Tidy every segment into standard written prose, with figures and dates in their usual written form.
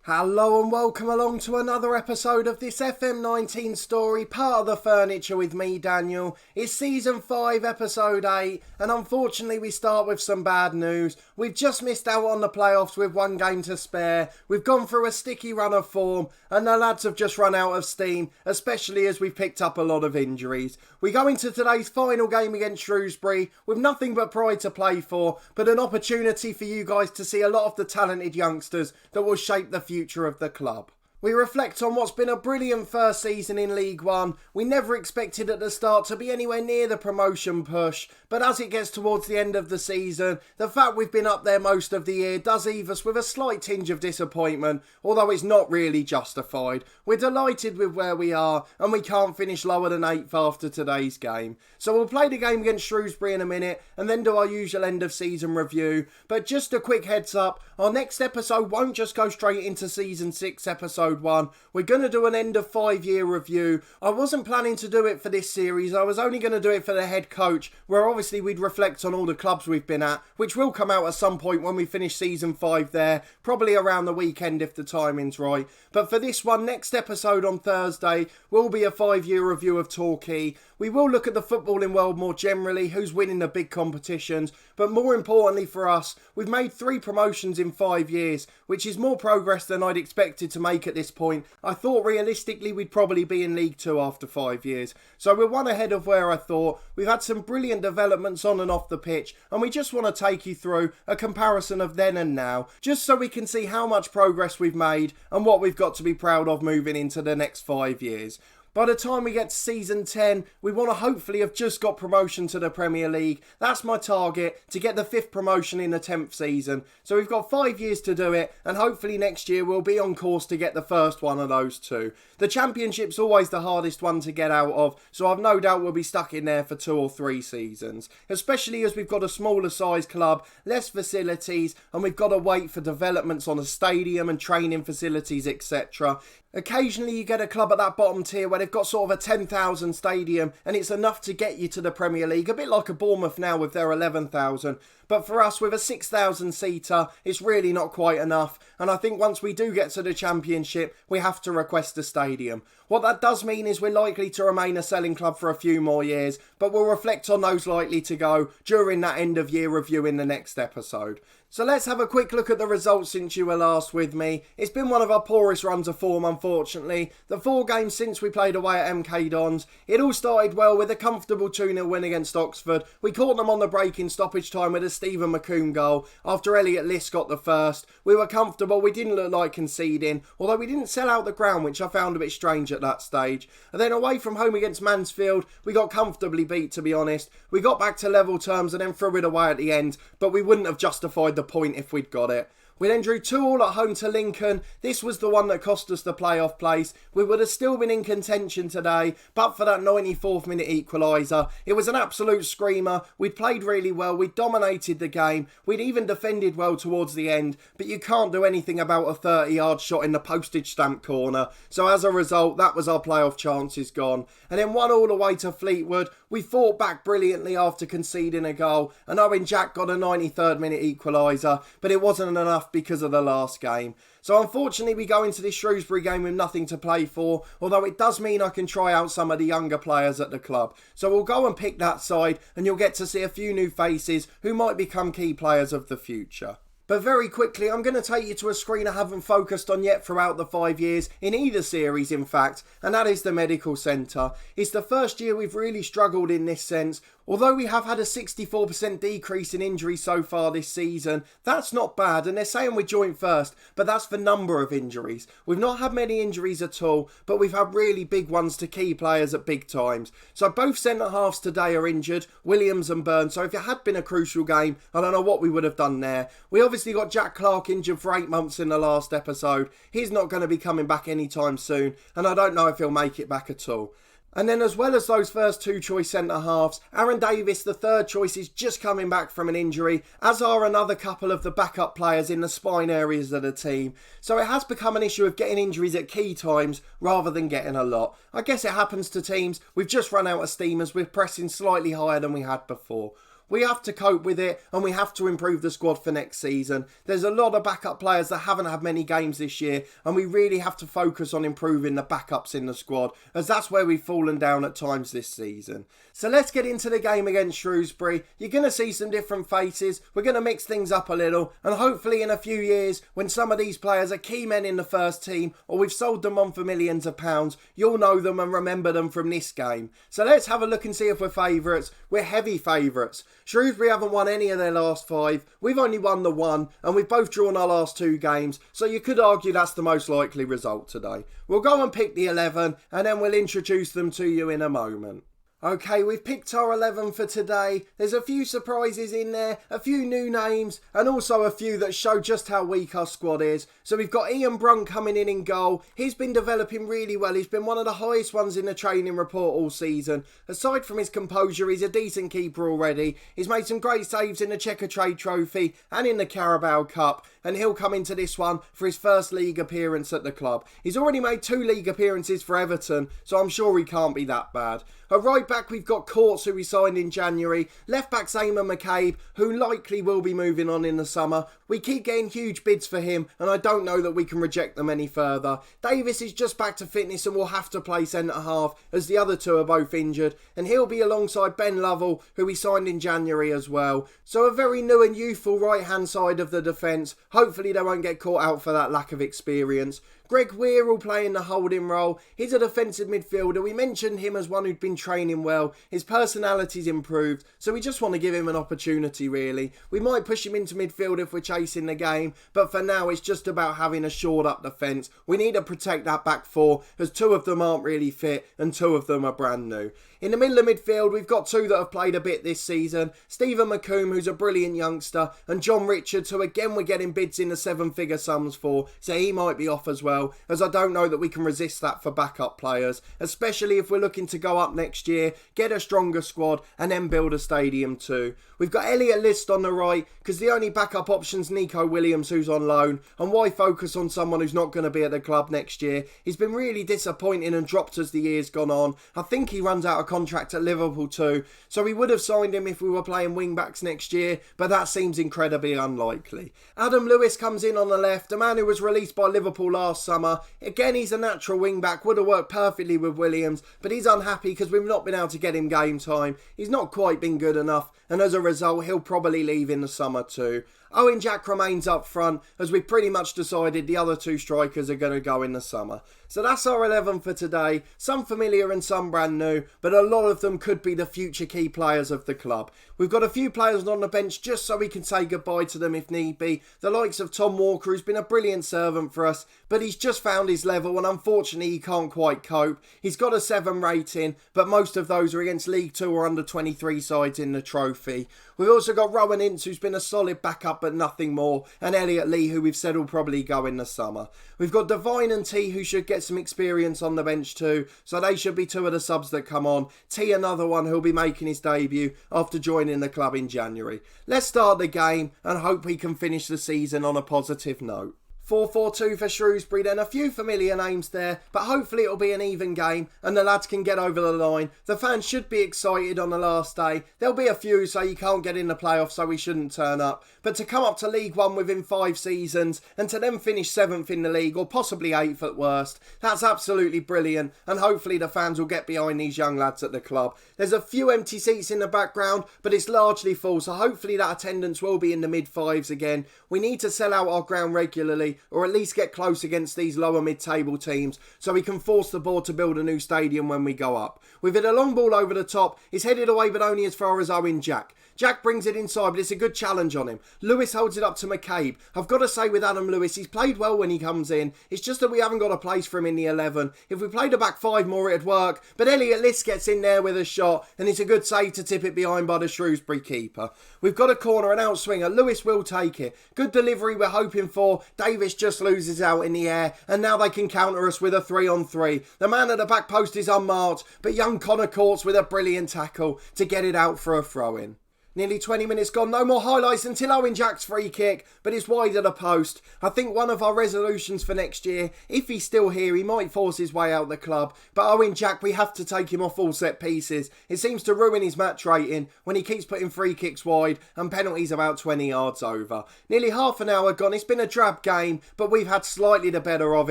Hello and welcome along to another episode of this FM19 story, part of the furniture with me, Daniel. It's season 5, episode 8, and unfortunately we start with some bad news. We've just missed out on the playoffs with one game to spare. We've gone through a sticky run of form, and the lads have just run out of steam, especially as we've picked up a lot of injuries. We go into today's final game against Shrewsbury with nothing but pride to play for, but an opportunity for you guys to see a lot of the talented youngsters that will shape the future of the club. We reflect on what's been a brilliant first season in League One. We never expected at the start to be anywhere near the promotion push, but as it gets towards the end of the season, the fact we've been up there most of the year does leave us with a slight tinge of disappointment, although it's not really justified. We're delighted with where we are, and we can't finish lower than 8th after today's game. So we'll play the game against Shrewsbury in a minute, and then do our usual end of season review. But just a quick heads up, our next episode won't just go straight into season 6 episode 1. We're going to do an end of 5-year review. I wasn't planning to do it for this series. I was only going to do it for the head coach, where obviously we'd reflect on all the clubs we've been at, which will come out at some point when we finish season 5 there, probably around the weekend if the timing's right. But for this one, next episode on Thursday will be a 5-year review of Torquay. We will look at the footballing world more generally, who's winning the big competitions, but more importantly for us, we've made 3 promotions in 5 years, which is more progress than I'd expected to make at this point. I thought realistically we'd probably be in League 2 after 5 years, so we're one ahead of where I thought. We've had some brilliant developments on and off the pitch, and we just want to take you through a comparison of then and now, just so we can see how much progress we've made and what we've got to be proud of moving into the next 5 years. By the time we get to season 10, we want to hopefully have just got promotion to the Premier League. That's my target, to get the 5th promotion in the 10th season. So we've got 5 years to do it, and hopefully next year we'll be on course to get the first one of those 2. The Championship's always the hardest one to get out of, so I've no doubt we'll be stuck in there for 2 or 3 seasons. Especially as we've got a smaller size club, less facilities, and we've got to wait for developments on a stadium and training facilities, etc. Occasionally you get a club at that bottom tier where they've got sort of a 10,000 stadium and it's enough to get you to the Premier League, a bit like a Bournemouth now with their 11,000. But for us, with a 6,000 seater, it's really not quite enough. And I think once we do get to the Championship, we have to request a stadium. What that does mean is we're likely to remain a selling club for a few more years, but we'll reflect on those likely to go during that end of year review in the next episode. So let's have a quick look at the results since you were last with me. It's been one of our poorest runs of form, unfortunately. The 4 games since we played away at MK Dons, it all started well with a comfortable 2-0 win against Oxford. We caught them on the break in stoppage time with a Stephen McComb goal after Elliot Liss got the first. We were comfortable, we didn't look like conceding, although we didn't sell out the ground, which I found a bit strange at that stage. And then away from home against Mansfield, we got comfortably beat, to be honest. We got back to level terms and then threw it away at the end, but we wouldn't have justified the point if we'd got it. We then drew 2-2 at home to Lincoln. This was the one that cost us the playoff place. We would have still been in contention today, but for that 94th minute equaliser. It was an absolute screamer. We'd played really well. We'd dominated the game. We'd even defended well towards the end, but you can't do anything about a 30-yard shot in the postage stamp corner. So as a result, that was our playoff chances gone. And then 1-1 away to Fleetwood. We fought back brilliantly after conceding a goal, and Owen Jack got a 93rd minute equaliser, but it wasn't enough because of the last game. So unfortunately we go into this Shrewsbury game with nothing to play for, although it does mean I can try out some of the younger players at the club. So we'll go and pick that side, and you'll get to see a few new faces who might become key players of the future. But very quickly, I'm going to take you to a screen I haven't focused on yet throughout the 5 years, in either series in fact, and that is the medical centre. It's the first year we've really struggled in this sense. Although we have had a 64% decrease in injuries so far this season, that's not bad, and they're saying we're joint first, but that's the number of injuries. We've not had many injuries at all, but we've had really big ones to key players at big times. So both centre-halves today are injured, Williams and Burns, so if it had been a crucial game, I don't know what we would have done there. We obviously got Jack Clark injured for 8 months in the last episode. He's not going to be coming back anytime soon, and I don't know if he'll make it back at all. And then as well as those first 2 choice centre-halves, Aaron Davis, the third choice, is just coming back from an injury, as are another couple of the backup players in the spine areas of the team. So it has become an issue of getting injuries at key times rather than getting a lot. I guess it happens to teams. We've just run out of steam as we're pressing slightly higher than we had before. We have to cope with it and we have to improve the squad for next season. There's a lot of backup players that haven't had many games this year and we really have to focus on improving the backups in the squad, as that's where we've fallen down at times this season. So let's get into the game against Shrewsbury. You're going to see some different faces. We're going to mix things up a little, and hopefully in a few years, when some of these players are key men in the first team or we've sold them on for millions of pounds, you'll know them and remember them from this game. So let's have a look and see if we're favourites. We're heavy favourites. Shrewsbury haven't won any of their last 5. We've only won the 1, and we've both drawn our last 2 games, so you could argue that's the most likely result today. We'll go and pick the 11 and then we'll introduce them to you in a moment. Okay, we've picked our 11 for today. There's a few surprises in there, a few new names, and also a few that show just how weak our squad is. So we've got Ian Brunt coming in goal. He's been developing really well. He's been one of the highest ones in the training report all season. Aside from his composure, he's a decent keeper already. He's made some great saves in the Checker Trade Trophy and in the Carabao Cup, and he'll come into this one for his first league appearance at the club. He's already made 2 league appearances for Everton, so I'm sure he can't be that bad. At right back, we've got Courts, who we signed in January. Left back's Eamon McCabe, who likely will be moving on in the summer. We keep getting huge bids for him, and I don't know that we can reject them any further. Davis is just back to fitness and will have to play centre-half, as the other 2 are both injured, and he'll be alongside Ben Lovell, who we signed in January as well. So a very new and youthful right-hand side of the defence. Hopefully they won't get caught out for that lack of experience. Greg Weir will play in the holding role. He's a defensive midfielder. We mentioned him as one who'd been training well. His personality's improved, so we just want to give him an opportunity, really. We might push him into midfield if we're chasing the game, but for now it's just about having a shored up defence. We need to protect that back 4, as 2 of them aren't really fit and 2 of them are brand new. In the middle of midfield, we've got 2 that have played a bit this season. Stephen McComb, who's a brilliant youngster, and John Richards, who again we're getting bids in the 7-figure sums for, so he might be off as well, as I don't know that we can resist that for backup players, especially if we're looking to go up next year, get a stronger squad, and then build a stadium too. We've got Elliot List on the right, because the only backup option's Nico Williams, who's on loan, and why focus on someone who's not going to be at the club next year? He's been really disappointing and dropped as the year's gone on. I think he runs out of contract at Liverpool too, so we would have signed him if we were playing wing backs next year, but that seems incredibly unlikely. Adam Lewis comes in on the left, a man who was released by Liverpool last summer. Again, he's a natural wing back, would have worked perfectly with Williams, but he's unhappy because we've not been able to get him game time. He's not quite been good enough, and as a result he'll probably leave in the summer too. Owen Jack remains up front, as we've pretty much decided the other 2 strikers are going to go in the summer. So that's our 11 for today. Some familiar and some brand new, but a lot of them could be the future key players of the club. We've got a few players on the bench just so we can say goodbye to them if need be. The likes of Tom Walker, who's been a brilliant servant for us, but he's just found his level and unfortunately he can't quite cope. He's got a 7 rating, but most of those are against League 2 or under 23 sides in the trophy. We've also got Rowan Ince, who's been a solid backup but nothing more, and Elliot Lee, who we've said will probably go in the summer. We've got Devine and T, who should get some experience on the bench too, so they should be 2 of the subs that come on. T, another one who'll be making his debut after joining the club in January. Let's start the game and hope we can finish the season on a positive note. 4-4-2 for Shrewsbury then. A few familiar names there, but hopefully it'll be an even game and the lads can get over the line. The fans should be excited on the last day. There'll be a few say you can't get in the playoffs, so we shouldn't turn up. But to come up to League 1 within 5 seasons and to then finish 7th in the league, or possibly 8th at worst, that's absolutely brilliant, and hopefully the fans will get behind these young lads at the club. There's a few empty seats in the background, but it's largely full, so hopefully that attendance will be in the mid-5s again. We need to sell out our ground regularly, or at least get close against these lower mid-table teams, so we can force the board to build a new stadium when we go up. We've hit a long ball over the top. It's headed away, but only as far as Owen Jack. Jack brings it inside, but it's a good challenge on him. Lewis holds it up to McCabe. I've got to say with Adam Lewis, he's played well when he comes in. It's just that we haven't got a place for him in the 11. If we played a back 5 more, it'd work. But Elliot List gets in there with a shot, and it's a good save to tip it behind by the Shrewsbury keeper. We've got a corner, an outswinger. Lewis will take it. Good delivery we're hoping for. Davis just loses out in the air, and now they can counter us with a 3-on-3. The man at the back post is unmarked, but young Connor Courts with a brilliant tackle to get it out for a throw-in. Nearly 20 minutes gone, no more highlights until Owen Jack's free kick, but it's wide of the post. I think one of our resolutions for next year, if he's still here, he might force his way out the club. But Owen Jack, we have to take him off all set pieces. It seems to ruin his match rating when he keeps putting free kicks wide and penalties about 20 yards over. Nearly half an hour gone, it's been a drab game, but we've had slightly the better of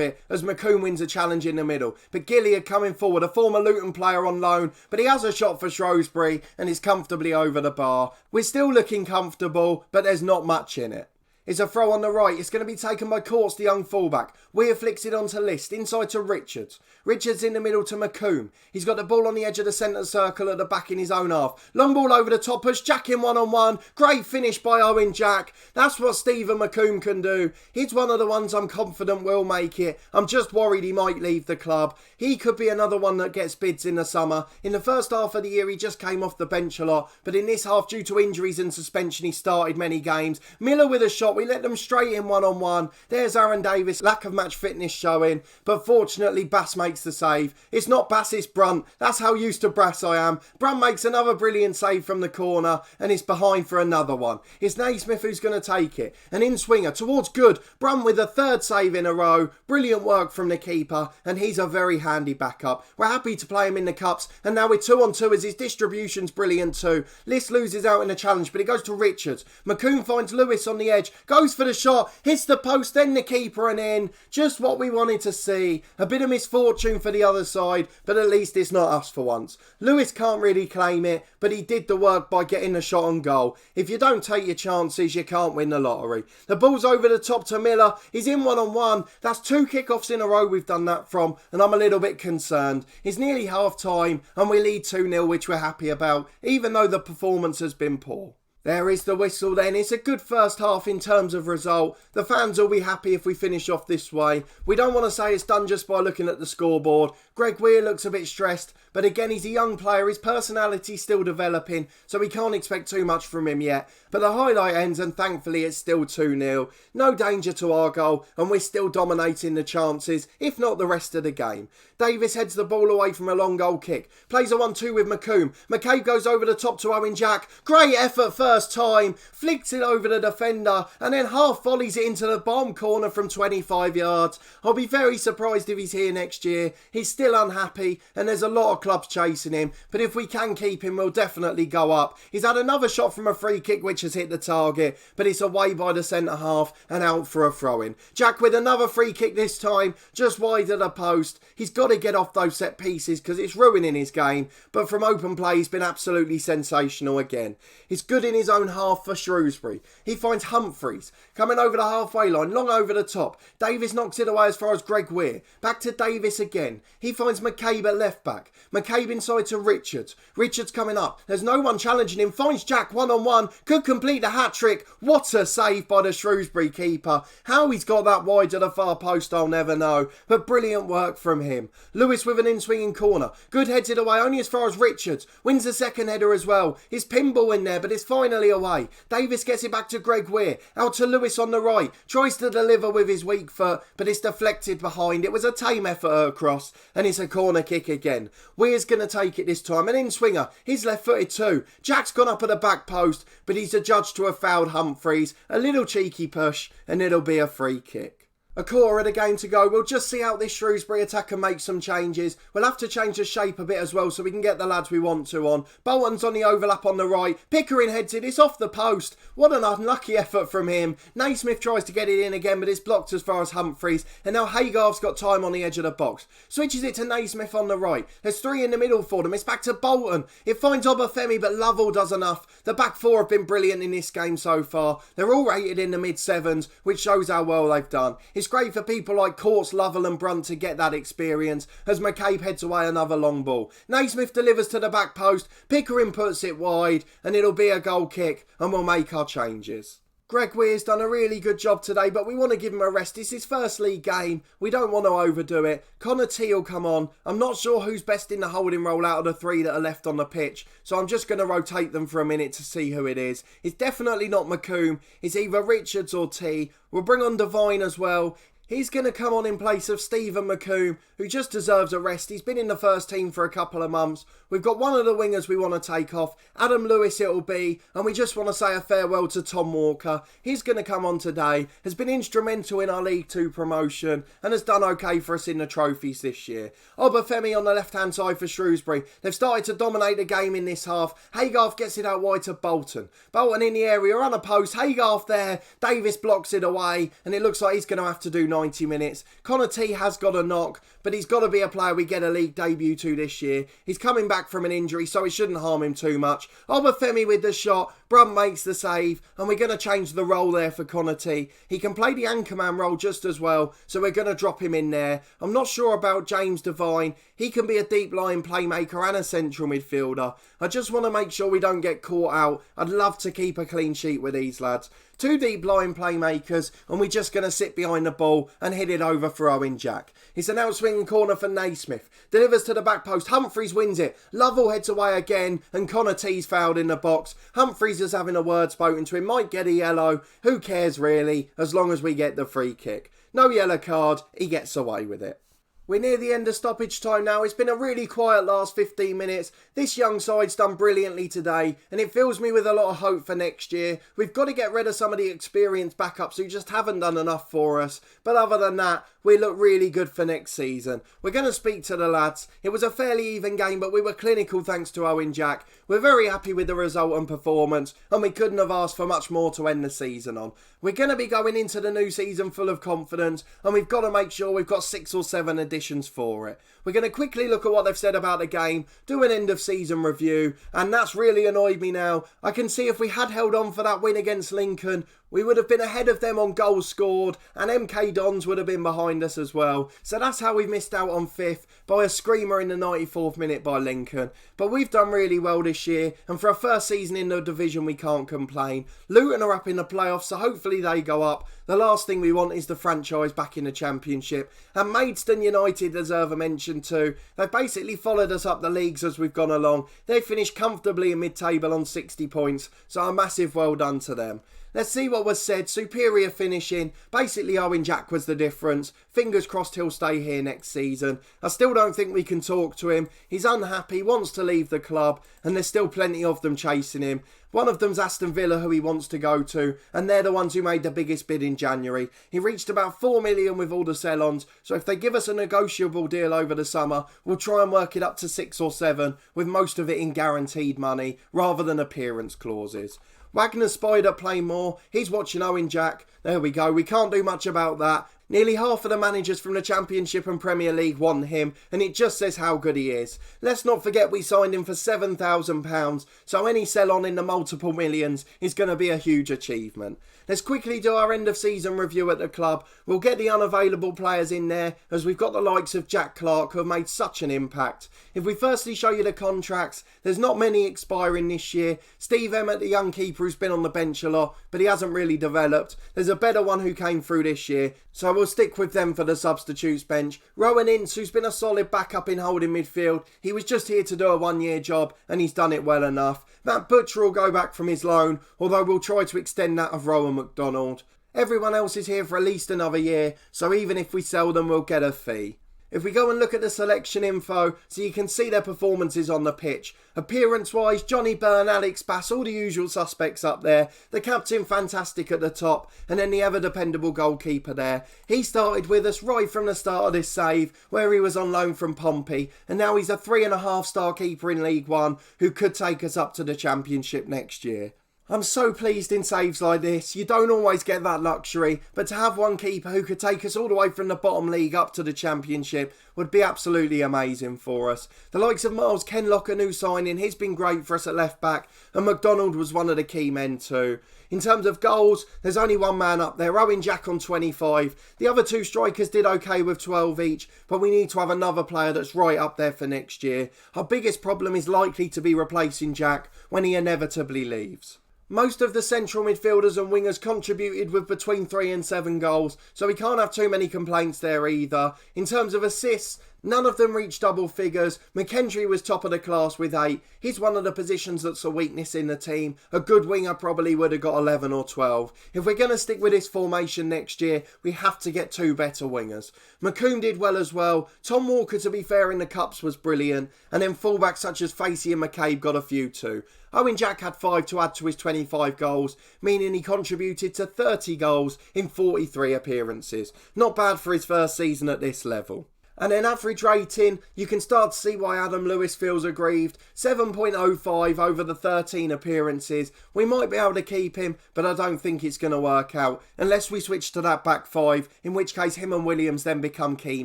it as McComb wins a challenge in the middle. But Gilliard coming forward, a former Luton player on loan, but he has a shot for Shrewsbury and is comfortably over the bar. We're still looking comfortable, but there's not much in it. It's a throw on the right. It's going to be taken by Courts, the young fullback. Weir flicks it onto List, inside to Richards. Richards in the middle to McComb. He's got the ball on the edge of the centre circle at the back in his own half. Long ball over the top, push Jack in one-on-one. Great finish by Owen Jack. That's what Stephen McComb can do. He's one of the ones I'm confident will make it. I'm just worried he might leave the club. He could be another one that gets bids in the summer. In the first half of the year, he just came off the bench a lot. But in this half, due to injuries and suspension, he started many games. Miller with a shot. We let them straight in one-on-one. There's Aaron Davis, lack of match fitness showing, but fortunately Bass makes the save. It's not Bass, it's Brunt. That's how used to Bass I am. Brunt makes another brilliant save from the corner and is behind for another one. It's Naismith who's going to take it. An in-swinger towards good. Brunt with a third save in a row. Brilliant work from the keeper and he's a very handy backup. We're happy to play him in the cups and now we're 2-on-2 as his distribution's brilliant too. List loses out in the challenge but it goes to Richards. McComb finds Lewis on the edge, goes for the shot, hits the post, then the keeper and in. Just what we wanted to see. A bit of misfortune for the other side, but at least it's not us for once. Lewis can't really claim it, but he did the work by getting the shot on goal. If you don't take your chances, you can't win the lottery. The ball's over the top to Miller. He's in one-on-one. That's 2 kickoffs in a row we've done that from, and I'm a little bit concerned. It's nearly half-time, and we lead 2-0, which we're happy about, even though the performance has been poor. There is the whistle then. It's a good first half in terms of result. The fans will be happy if we finish off this way. We don't want to say it's done just by looking at the scoreboard. Greg Weir looks a bit stressed, but again he's a young player. His personality's still developing, so we can't expect too much from him yet. But the highlight ends and thankfully it's still 2-0. No danger to our goal and we're still dominating the chances, if not the rest of the game. Davis heads the ball away from a long goal kick. Plays a 1-2 with McComb. McCabe goes over the top to Owen Jack. Great effort first time. Flicks it over the defender and then half volleys it into the bottom corner from 25 yards. I'll be very surprised if he's here next year. He's still unhappy and there's a lot of clubs chasing him. But if we can keep him, we'll definitely go up. He's had another shot from a free kick which has hit the target, but it's away by the centre half and out for a throw-in. Jack with another free kick this time, just wide of the post. He's got to get off those set pieces because it's ruining his game, but from open play he's been absolutely sensational again. He's good in his own half for Shrewsbury. He finds Humphreys coming over the halfway line, long over the top. Davis knocks it away as far as Greg Weir. Back to Davis again. He finds McCabe at left back. McCabe inside to Richards. Richards coming up. There's no one challenging him. Finds Jack one-on-one. Could complete the hat-trick. What a save by the Shrewsbury keeper. How he's got that wide to the far post I'll never know. But brilliant work from him. Lewis with an in-swinging corner. Good heads it away only as far as Richards. Wins the second header as well. His pinball in there but it's finally away. Davis gets it back to Greg Weir. Out to Lewis on the right. Tries to deliver with his weak foot but it's deflected behind. It was a tame effort across and it's a corner kick again. Weir's going to take it this time. An in-swinger. He's left-footed too. Jack's gone up at the back post but he's adjudged to have fouled Humphreys. A little cheeky push and it'll be a free kick. A quarter of the game to go. We'll just see out this Shrewsbury attack and make some changes. We'll have to change the shape a bit as well so we can get the lads we want to on. Bolton's on the overlap on the right. Pickering heads it. It's off the post. What an unlucky effort from him. Naismith tries to get it in again but it's blocked as far as Humphreys. And now Haygarth's got time on the edge of the box. Switches it to Naismith on the right. There's 3 in the middle for them. It's back to Bolton. It finds Obafemi but Lovell does enough. The back 4 have been brilliant in this game so far. They're all rated in the mid-7s which shows how well they've done. It's great for people like Courts, Lovell and Brunt to get that experience as McCabe heads away another long ball. Naismith delivers to the back post, Pickering puts it wide and it'll be a goal kick and we'll make our changes. Greg Weir's done a really good job today, but we want to give him a rest. It's his first league game. We don't want to overdo it. Connor T will come on. I'm not sure who's best in the holding role out of the 3 that are left on the pitch, so I'm just going to rotate them for a minute to see who it is. It's definitely not McComb. It's either Richards or T. We'll bring on Devine as well. He's going to come on in place of Stephen McComb, who just deserves a rest. He's been in the first team for a couple of months. We've got one of the wingers we want to take off. Adam Lewis it'll be. And we just want to say a farewell to Tom Walker. He's going to come on today. Has been instrumental in our League 2 promotion and has done okay for us in the trophies this year. Obafemi on the left-hand side for Shrewsbury. They've started to dominate the game in this half. Haygarth gets it out wide to Bolton. Bolton in the area, on a post. Haygarth there. Davis blocks it away. And it looks like he's going to have to do 90 minutes. Connor T has got a knock, but he's got to be a player we get a league debut to this year. He's coming back from an injury, so it shouldn't harm him too much. Obafemi with the shot. Brunt makes the save, and we're going to change the role there for Connor T. He can play the anchorman role just as well, so we're going to drop him in there. I'm not sure about James Devine. He can be a deep line playmaker and a central midfielder. I just want to make sure we don't get caught out. I'd love to keep a clean sheet with these lads. Two deep line playmakers, and we're just going to sit behind the ball and hit it over for Owen Jack. It's an outswinging corner for Naismith. Delivers to the back post. Humphreys wins it. Lovell heads away again, and Connor T's fouled in the box. Humphreys is having a word spoken to him. Might get a yellow. Who cares really, as long as we get the free kick. No yellow card. He gets away with it. We're near the end of stoppage time now. It's been a really quiet last 15 minutes. This young side's done brilliantly today, and it fills me with a lot of hope for next year. We've got to get rid of some of the experienced backups who just haven't done enough for us. But other than that, we look really good for next season. We're going to speak to the lads. It was a fairly even game, but we were clinical thanks to Owen Jack. We're very happy with the result and performance, and we couldn't have asked for much more to end the season on. We're going to be going into the new season full of confidence, and we've got to make sure we've got 6 or 7 additions for it. We're going to quickly look at what they've said about the game, do an end of season review, and that's really annoyed me now. I can see if we had held on for that win against Lincoln, we would have been ahead of them on goals scored, and MK Dons would have been behind us as well. So that's how we missed out on 5th by a screamer in the 94th minute by Lincoln. But we've done really well this year, and for a first season in the division we can't complain. Luton are up in the playoffs, so hopefully they go up. The last thing we want is the franchise back in the Championship. And Maidstone United deserve a mention too. They've basically followed us up the leagues as we've gone along. They finished comfortably in mid-table on 60 points, so a massive well done to them. Let's see what was said. Superior finishing. Basically, Owen Jack was the difference. Fingers crossed he'll stay here next season. I still don't think we can talk to him. He's unhappy, wants to leave the club, and there's still plenty of them chasing him. One of them's Aston Villa, who he wants to go to, and they're the ones who made the biggest bid in January. He reached about 4 million with all the sell-ons, so if they give us a negotiable deal over the summer, we'll try and work it up to 6 or 7, with most of it in guaranteed money, rather than appearance clauses. Wagner Spider playing more. He's watching Owen Jack. There we go. We can't do much about that. Nearly half of the managers from the Championship and Premier League want him, and it just says how good he is. Let's not forget we signed him for £7,000, so any sell-on in the multiple millions is going to be a huge achievement. Let's quickly do our end of season review at the club. We'll get the unavailable players in there, as we've got the likes of Jack Clark, who have made such an impact. If we firstly show you the contracts, there's not many expiring this year. Steve Emmett, the young keeper who's been on the bench a lot, but he hasn't really developed. There's a better one who came through this year, so we'll stick with them for the substitutes bench. Rowan Ince, who's been a solid backup in holding midfield. He was just here to do a 1-year job, and he's done it well enough. Matt Butcher will go back from his loan, although we'll try to extend that of Rowan McDonald. Everyone else is here for at least another year, so even if we sell them, we'll get a fee. If we go and look at the selection info, so you can see their performances on the pitch. Appearance-wise, Johnny Byrne, Alex Bass, all the usual suspects up there. The captain, fantastic at the top. And then the ever-dependable goalkeeper there. He started with us right from the start of this save, where he was on loan from Pompey. And now he's a 3.5-star keeper in League One, who could take us up to the Championship next year. I'm so pleased in saves like this. You don't always get that luxury, but to have one keeper who could take us all the way from the bottom league up to the Championship would be absolutely amazing for us. The likes of Miles Kenlock, a new signing, he's been great for us at left back, and McDonald was one of the key men too. In terms of goals, there's only one man up there, Owen Jack on 25. The other two strikers did okay with 12 each, but we need to have another player that's right up there for next year. Our biggest problem is likely to be replacing Jack when he inevitably leaves. Most of the central midfielders and wingers contributed with between 3 and 7 goals, so we can't have too many complaints there either. In terms of assists, None of them reached double figures. McKendry was top of the class with 8. He's one of the positions that's a weakness in the team. A good winger probably would have got 11 or 12. If we're going to stick with this formation next year, we have to get 2 better wingers. McComb did well as well. Tom Walker, to be fair, in the Cups was brilliant. And then fullbacks such as Facey and McCabe got a few too. Owen Jack had 5 to add to his 25 goals, meaning he contributed to 30 goals in 43 appearances. Not bad for his first season at this level. And then average rating, you can start to see why Adam Lewis feels aggrieved. 7.05 over the 13 appearances. We might be able to keep him, but I don't think it's going to work out. Unless we switch to that back 5, in which case him and Williams then become key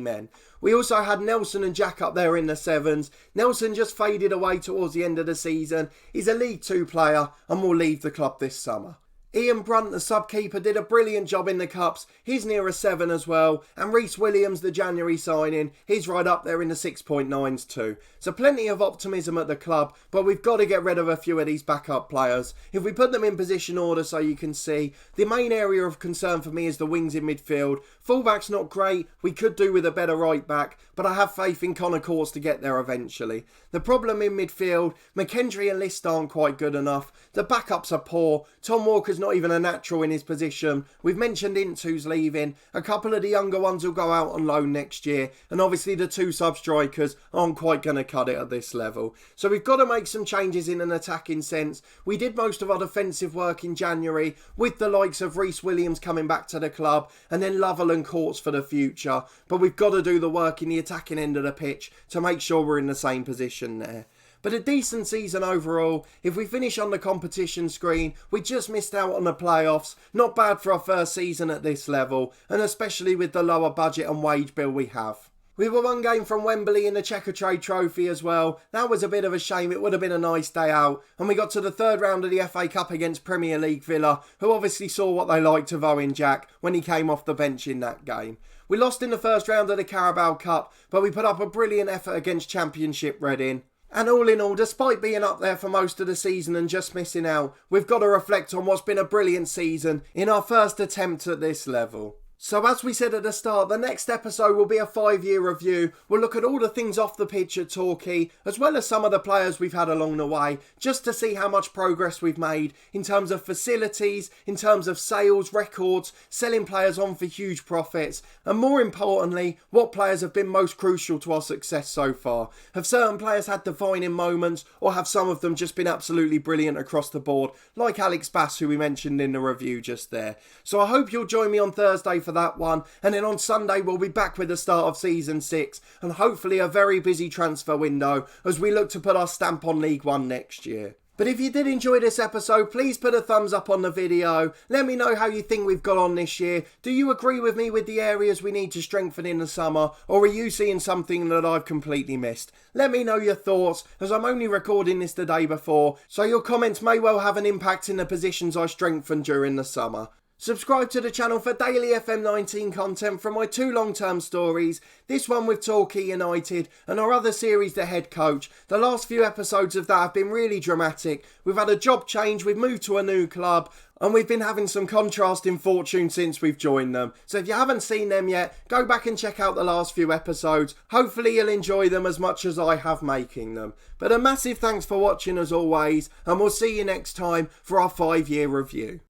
men. We also had Nelson and Jack up there in the 7s. Nelson just faded away towards the end of the season. He's a League 2 player and will leave the club this summer. Ian Brunt, the sub-keeper, did a brilliant job in the Cups. He's near a 7 as well. And Reece Williams, the January signing, he's right up there in the 6.9s too. So plenty of optimism at the club, but we've got to get rid of a few of these backup players. If we put them in position order so you can see, the main area of concern for me is the wings in midfield. Fullback's not great, we could do with a better right back, but I have faith in Connor Courts to get there eventually. The problem in midfield, McKendry and List aren't quite good enough. The backups are poor. Tom Walker's not even a natural in his position. We've mentioned Intu's leaving. A couple of the younger ones will go out on loan next year. And obviously the 2 sub-strikers aren't quite going to cut it at this level. So we've got to make some changes in an attacking sense. We did most of our defensive work in January with the likes of Reece Williams coming back to the club and then Lovell and Courts for the future. But we've got to do the work in the attacking end of the pitch to make sure we're in the same position there. But a decent season overall. If we finish on the competition screen, we just missed out on the playoffs. Not bad for our first season at this level, and especially with the lower budget and wage bill we have. We were 1 game from Wembley in the Checkatrade Trophy as well. That was a bit of a shame. It would have been a nice day out. And we got to the 3rd round of the FA Cup against Premier League Villa, who obviously saw what they liked of Owen Jack when he came off the bench in that game. We lost in the 1st round of the Carabao Cup, but we put up a brilliant effort against Championship Reading. And all in all, despite being up there for most of the season and just missing out, we've got to reflect on what's been a brilliant season in our first attempt at this level. So as we said at the start, the next episode will be a 5-year review. We'll look at all the things off the pitch at Torquay, as well as some of the players we've had along the way, just to see how much progress we've made in terms of facilities, in terms of sales, records, selling players on for huge profits, and more importantly, what players have been most crucial to our success so far. Have certain players had defining moments, or have some of them just been absolutely brilliant across the board, like Alex Bass, who we mentioned in the review just there. So I hope you'll join me on Thursday for that one, and then on Sunday we'll be back with the start of season 6 and hopefully a very busy transfer window as we look to put our stamp on League 1 next year. But if you did enjoy this episode, please put a thumbs up on the video. Let me know how you think we've got on this year. Do you agree with me with the areas we need to strengthen in the summer, or are you seeing something that I've completely missed? Let me know your thoughts, as I'm only recording this the day before, so your comments may well have an impact in the positions I strengthen during the summer. Subscribe to the channel for daily FM19 content from my 2 long-term stories, this one with Torquay United and our other series, The Head Coach. The last few episodes of that have been really dramatic. We've had a job change, we've moved to a new club, and we've been having some contrasting fortune since we've joined them. So if you haven't seen them yet, go back and check out the last few episodes. Hopefully you'll enjoy them as much as I have making them. But a massive thanks for watching as always, and we'll see you next time for our 5-year review.